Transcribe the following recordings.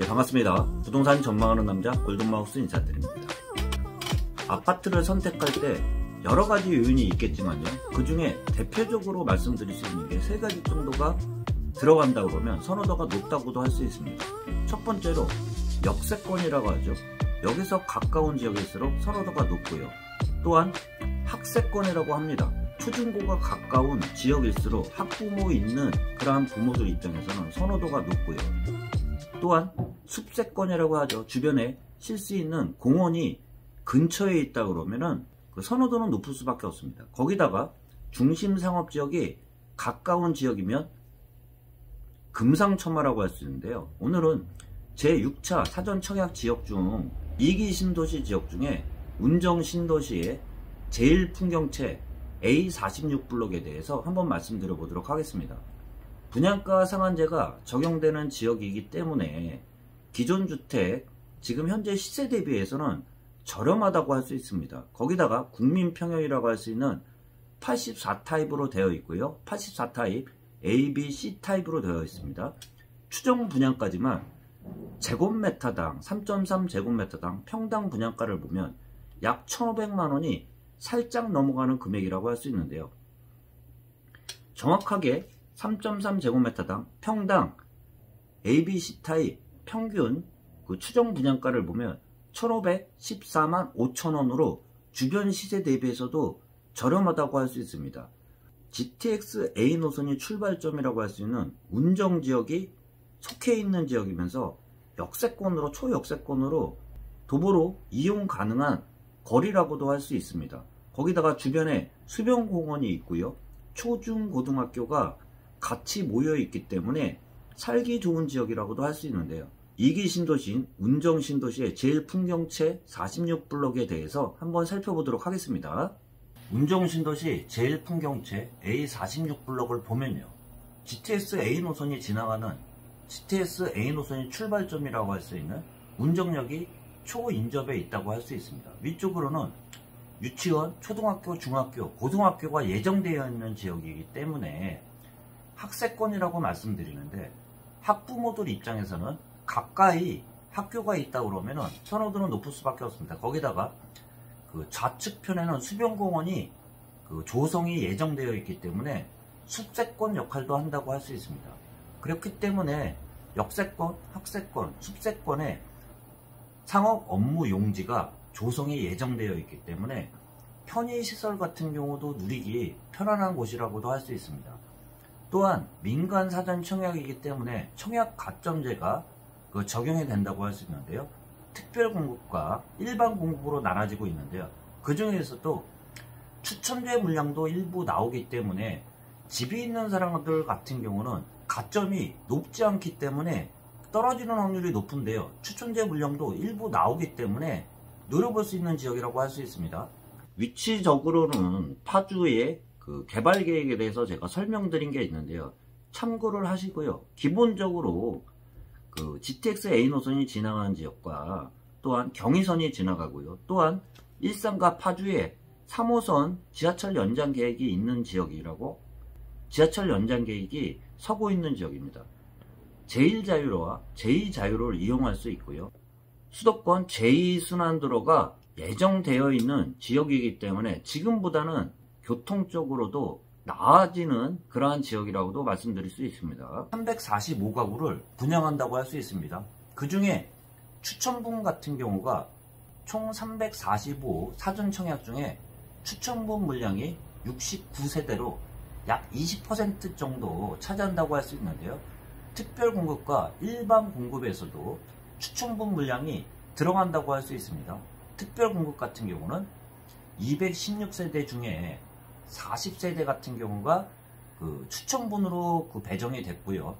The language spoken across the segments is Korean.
네, 반갑습니다. 부동산 전망하는 남자 골든마우스 인사드립니다. 아파트를 선택할 때 여러가지 요인이 있겠지만요, 그 중에 대표적으로 말씀드릴 수 있는 게 3가지 정도가 들어간다고 그러면 선호도가 높다고도 할 수 있습니다. 첫 번째로 역세권이라고 하죠. 여기서 가까운 지역일수록 선호도가 높고요. 또한 학세권이라고 합니다. 초중고가 가까운 지역일수록 학부모 있는 그러한 부모들 입장에서는 선호도가 높고요. 또한 숲세권이라고 하죠. 주변에 쉴 수 있는 공원이 근처에 있다 그러면은 그 선호도는 높을 수밖에 없습니다. 거기다가 중심 상업지역이 가까운 지역이면 금상첨화라고 할 수 있는데요. 오늘은 제6차 사전 청약 지역 중 2기 신도시 지역 중에 운정 신도시의 제1풍경채 A46블록에 대해서 한번 말씀드려 보도록 하겠습니다. 분양가 상한제가 적용되는 지역이기 때문에 기존 주택 지금 현재 시세 대비해서는 저렴하다고 할 수 있습니다. 거기다가 국민평형이라고 할 수 있는 84타입으로 되어 있고요. 84타입 A, B, C 타입으로 되어 있습니다. 추정 분양가지만 제곱미터당 3.3제곱미터당 평당 분양가를 보면 약 1,500만원이 살짝 넘어가는 금액이라고 할 수 있는데요. 정확하게 3.3제곱미터당 평당 ABC 타입 평균 그 추정 분양가를 보면 1,514만 5천원으로 주변 시세 대비해서도 저렴하다고 할 수 있습니다. GTX A 노선이 출발점이라고 할 수 있는 운정 지역이 속해 있는 지역이면서 역세권으로 초역세권으로 도보로 이용 가능한 거리라고도 할 수 있습니다. 거기다가 주변에 수변공원이 있고요. 초중고등학교가 같이 모여 있기 때문에 살기 좋은 지역이라고도 할 수 있는데요. 2기 신도시인 운정 신도시의 제1풍경채 46블록에 대해서 한번 살펴보도록 하겠습니다. 운정 신도시 제1풍경채 A46블록을 보면요, GTX A 노선이 지나가는 GTX A 노선이 출발점이라고 할 수 있는 운정역이 초인접에 있다고 할 수 있습니다. 위쪽으로는 유치원, 초등학교, 중학교, 고등학교가 예정되어 있는 지역이기 때문에 학세권이라고 말씀드리는데, 학부모들 입장에서는 가까이 학교가 있다 그러면은 선호도는 높을 수밖에 없습니다. 거기다가 그 좌측편에는 수변공원이 그 조성이 예정되어 있기 때문에 숲세권 역할도 한다고 할 수 있습니다. 그렇기 때문에 역세권, 학세권, 숲세권의 상업 업무 용지가 조성이 예정되어 있기 때문에 편의시설 같은 경우도 누리기 편안한 곳이라고도 할 수 있습니다. 또한 민간 사전 청약이기 때문에 청약 가점제가 적용이 된다고 할 수 있는데요. 특별 공급과 일반 공급으로 나눠지고 있는데요. 그 중에서도 추첨제 물량도 일부 나오기 때문에 집이 있는 사람들 같은 경우는 가점이 높지 않기 때문에 떨어지는 확률이 높은데요. 추첨제 물량도 일부 나오기 때문에 노려볼 수 있는 지역이라고 할 수 있습니다. 위치적으로는 파주의 그 개발 계획에 대해서 제가 설명드린 게 있는데요. 참고를 하시고요. 기본적으로 그 GTX A 노선이 지나가는 지역과 또한 경의선이 지나가고요. 또한 일산과 파주에 3호선 지하철 연장 계획이 있는 지역이라고, 지하철 연장 계획이 서고 있는 지역입니다. 제1자유로와 제2자유로를 이용할 수 있고요. 수도권 제2순환도로가 예정되어 있는 지역이기 때문에 지금보다는 교통적으로도 나아지는 그러한 지역이라고도 말씀드릴 수 있습니다. 345가구를 분양한다고 할 수 있습니다. 그 중에 추천분 같은 경우가 총 345 사전 청약 중에 추천분 물량이 69세대로 약 20% 정도 차지한다고 할 수 있는데요. 특별 공급과 일반 공급에서도 추천분 물량이 들어간다고 할 수 있습니다. 특별 공급 같은 경우는 216세대 중에 40세대 같은 경우가 그 추천분으로 그 배정이 됐고요.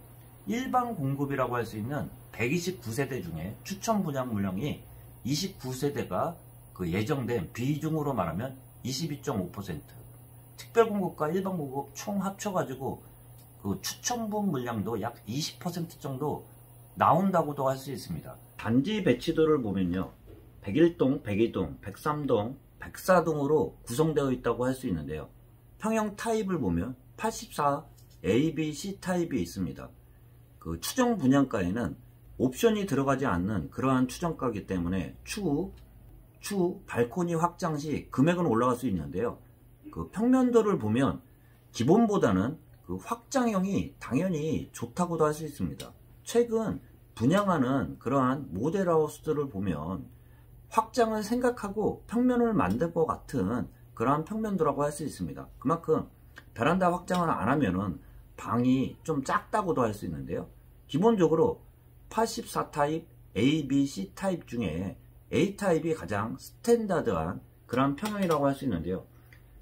일반 공급이라고 할 수 있는 129세대 중에 추천 분양 물량이 29세대가 그 예정된 비중으로 말하면 22.5%, 특별 공급과 일반 공급 총 합쳐가지고 그 추천분 물량도 약 20% 정도 나온다고도 할 수 있습니다. 단지 배치도를 보면요, 101동, 102동, 103동, 104동으로 구성되어 있다고 할 수 있는데요. 평형 타입을 보면 84 A, B, C 타입이 있습니다. 그 추정 분양가에는 옵션이 들어가지 않는 그러한 추정가이기 때문에 추후 발코니 확장 시 금액은 올라갈 수 있는데요. 그 평면도를 보면 기본보다는 그 확장형이 당연히 좋다고도 할 수 있습니다. 최근 분양하는 그러한 모델하우스들을 보면 확장을 생각하고 평면을 만들 것 같은 그러한 평면도라고 할 수 있습니다. 그만큼 베란다 확장을 안 하면은 방이 좀 작다고도 할 수 있는데요. 기본적으로 84 타입, A, B, C 타입 중에 A 타입이 가장 스탠다드한 그런 평형이라고 할 수 있는데요.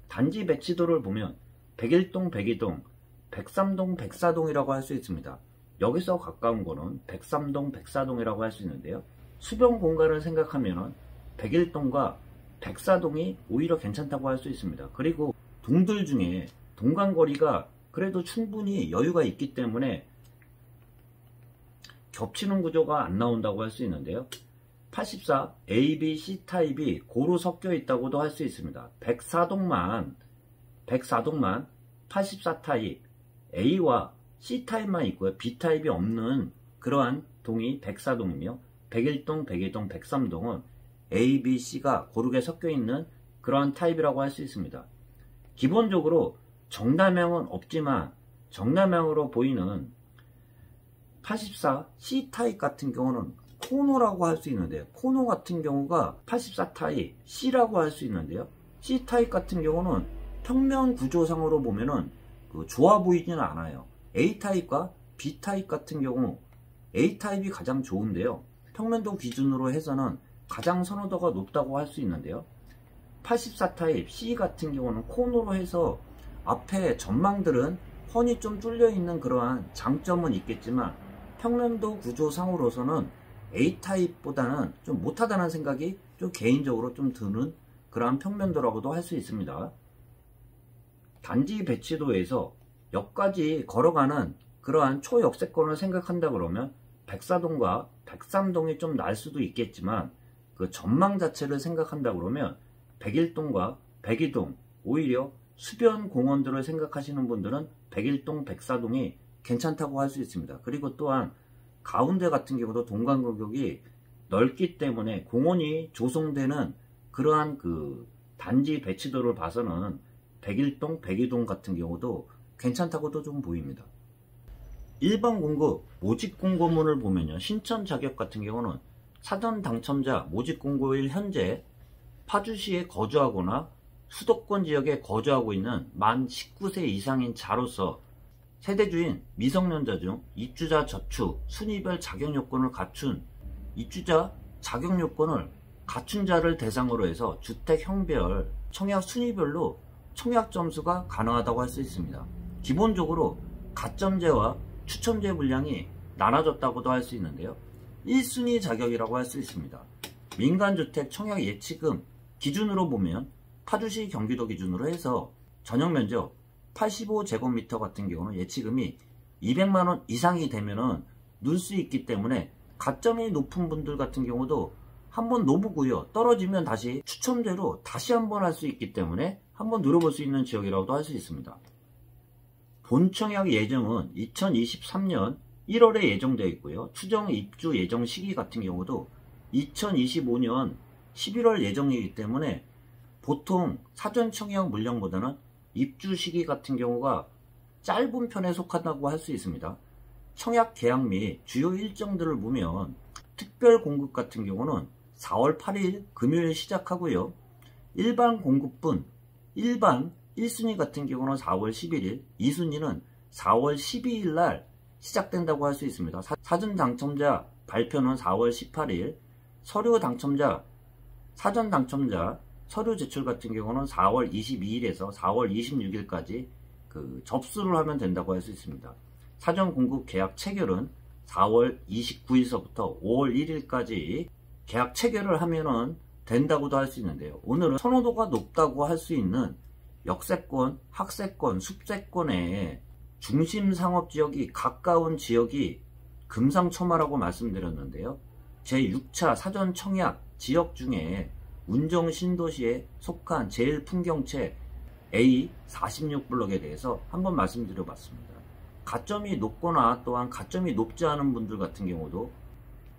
단지 배치도를 보면 101동, 102동, 103동, 104동이라고 할 수 있습니다. 여기서 가까운 거는 103동, 104동이라고 할 수 있는데요. 수변 공간을 생각하면 101동과 104동이 오히려 괜찮다고 할 수 있습니다. 그리고 동들 중에 동간거리가 그래도 충분히 여유가 있기 때문에 겹치는 구조가 안 나온다고 할 수 있는데요. 84 A, B, C 타입이 고루 섞여 있다고도 할 수 있습니다. 104동만 84 타입 A와 C 타입만 있고요. B 타입이 없는 그러한 동이 104동이며 101동, 102동, 103동은 A, B, C가 고르게 섞여 있는 그러한 타입이라고 할 수 있습니다. 기본적으로 정남향은 없지만 정남향으로 보이는 84 C 타입 같은 경우는 코너라고 할 수 있는데요. 코너 같은 경우가 84 타입 C라고 할 수 있는데요. C 타입 같은 경우는 평면 구조상으로 보면은 좋아 보이지는 않아요. A 타입과 B 타입 같은 경우 A 타입이 가장 좋은데요. 평면도 기준으로 해서는 가장 선호도가 높다고 할 수 있는데요. 84 타입 C 같은 경우는 코너로 해서 앞에 전망들은 훤히 좀 뚫려 있는 그러한 장점은 있겠지만 평면도 구조상으로서는 A 타입보다는 좀 못하다는 생각이 좀 개인적으로 좀 드는 그러한 평면도라고도 할 수 있습니다. 단지 배치도에서 역까지 걸어가는 그러한 초역세권을 생각한다 그러면 104동과 103동이 좀 날 수도 있겠지만 그 전망 자체를 생각한다 그러면 101동과 102동 오히려 수변 공원들을 생각하시는 분들은 101동, 104동이 괜찮다고 할 수 있습니다. 그리고 또한 가운데 같은 경우도 동간 간격이 넓기 때문에 공원이 조성되는 그러한 그 단지 배치도를 봐서는 101동, 102동 같은 경우도 괜찮다고도 좀 보입니다. 일반 공급 모집 공고문을 보면요. 신청 자격 같은 경우는 사전 당첨자 모집 공고일 현재 파주시에 거주하거나 수도권 지역에 거주하고 있는 만 19세 이상인 자로서 세대주인 미성년자 중 입주자 저축 순위별 자격 요건을 갖춘 입주자 자격 요건을 갖춘 자를 대상으로 해서 주택 형별 청약 순위별로 청약 점수가 가능하다고 할 수 있습니다. 기본적으로 가점제와 추첨제 분량이 나눠졌다고도 할 수 있는데요. 1순위 자격이라고 할 수 있습니다. 민간주택 청약 예치금 기준으로 보면 파주시 경기도 기준으로 해서 전용면적 85제곱미터 같은 경우는 예치금이 200만원 이상이 되면은 넣을 수 있기 때문에 가점이 높은 분들 같은 경우도 한번 넣어보고요. 떨어지면 다시 추첨제로 다시 한번 할 수 있기 때문에 한번 누려볼 수 있는 지역이라고도 할 수 있습니다. 본청약 예정은 2023년 1월에 예정되어 있고요. 추정 입주 예정 시기 같은 경우도 2025년 11월 예정이기 때문에 보통 사전 청약 물량보다는 입주 시기 같은 경우가 짧은 편에 속한다고 할 수 있습니다. 청약 계약 및 주요 일정들을 보면 특별 공급 같은 경우는 4월 8일 금요일 시작하고요. 일반 공급분 일반 1순위 같은 경우는 4월 11일, 2순위는 4월 12일 날 시작된다고 할 수 있습니다. 사전 당첨자 발표는 4월 18일, 서류 당첨자, 사전 당첨자 서류 제출 같은 경우는 4월 22일에서 4월 26일까지 접수를 하면 된다고 할 수 있습니다. 사전 공급 계약 체결은 4월 29일서부터 5월 1일까지 계약 체결을 하면은 된다고도 할 수 있는데요. 오늘은 선호도가 높다고 할 수 있는 역세권, 학세권, 숲세권의 중심 상업지역이 가까운 지역이 금상첨화라고 말씀드렸는데요. 제6차 사전 청약 지역 중에 운정 신도시에 속한 제일풍경채 A46블럭에 대해서 한번 말씀드려봤습니다. 가점이 높거나 또한 가점이 높지 않은 분들 같은 경우도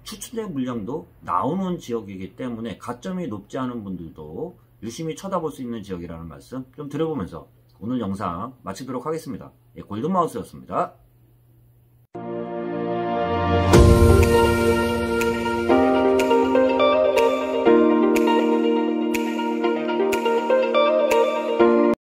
추천된 물량도 나오는 지역이기 때문에 가점이 높지 않은 분들도 유심히 쳐다볼 수 있는 지역이라는 말씀 좀 드려보면서 오늘 영상 마치도록 하겠습니다. 골든마우스였습니다.